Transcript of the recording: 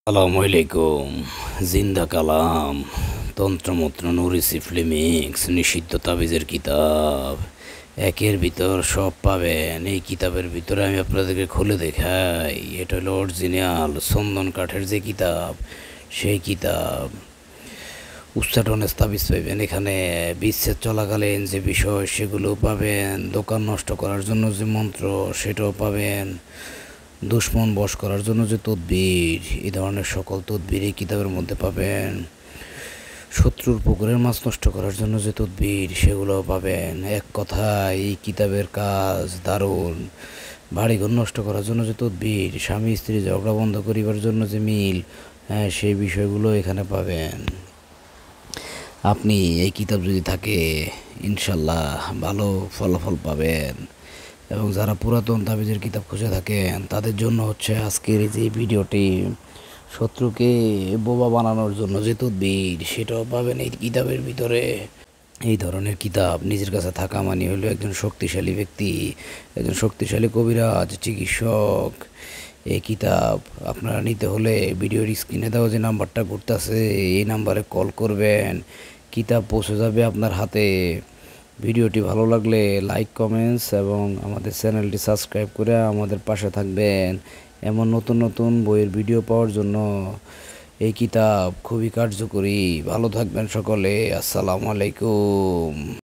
আসসালামু আলাইকুম। জিন্দা কালাম, তন্ত্রমন্ত্র, নুরিসি ফ্লেমিক্স, নিষিদ্ধ তাবিজের কিতাব, একের ভিতর সব পাবেন। এই কিতাবের ভিতরে আমি আপনাদেরকে খুলে দেখাই। এটা হলো অরিজিনাল চন্দন কাঠের যে কিতাব, সেই কিতাব। উচ্চাটনের তাবিজ পাইবেন এখানে। বিচ্ছেদ চলাকালীন যে বিষয় সেগুলো পাবেন। দোকান নষ্ট করার জন্য যে মন্ত্র সেটাও পাবেন। দুশ্মন বশ করার জন্য যে তদবির, এই ধরনের সকল তদবির এই কিতাবের মধ্যে পাবেন। শত্রুর পুকুরের মাছ নষ্ট করার জন্য যে তদবির সেগুলোও পাবেন। এক কথায় এই কিতাবের কাজ দারুণ। বাড়িঘর নষ্ট করার জন্য যে তদবির, স্বামী স্ত্রী ঝগড়া বন্ধ করিবার জন্য যে মিল, সেই বিষয়গুলো এখানে পাবেন। আপনি এই কিতাব যদি থাকে ইনশাল্লাহ ভালো ফলাফল পাবেন। এবং যারা পুরাতন তাবিজের কিতাব খুঁজে থাকেন তাদের জন্য হচ্ছে আজকের এই যে ভিডিওটি। শত্রুকে বোবা বানানোর জন্য যে তদবির সেটাও পাবেন এই কিতাবের ভিতরে। এই ধরনের কিতাব নিজের কাছে থাকা মানে হলো একজন শক্তিশালী ব্যক্তি, একজন শক্তিশালী কবিরাজ, চিকিৎসক। এই কিতাব আপনারা নিতে হলে ভিডিওর স্ক্রিনে দেওয়া যে নাম্বারটা ঘুরতেছে এই নাম্বারে কল করবেন। কিতাব পৌঁছে যাবে আপনার হাতে। ভিডিওটি ভালো লাগলে লাইক, কমেন্টস এবং আমাদের চ্যানেলটি সাবস্ক্রাইব করে আমাদের পাশে থাকবেন। এমন নতুন নতুন বইয়ের ভিডিও পাওয়ার জন্য এই কিতাব খুবই কার্যকরী। ভালো থাকবেন সকলে। আসসালামু আলাইকুম।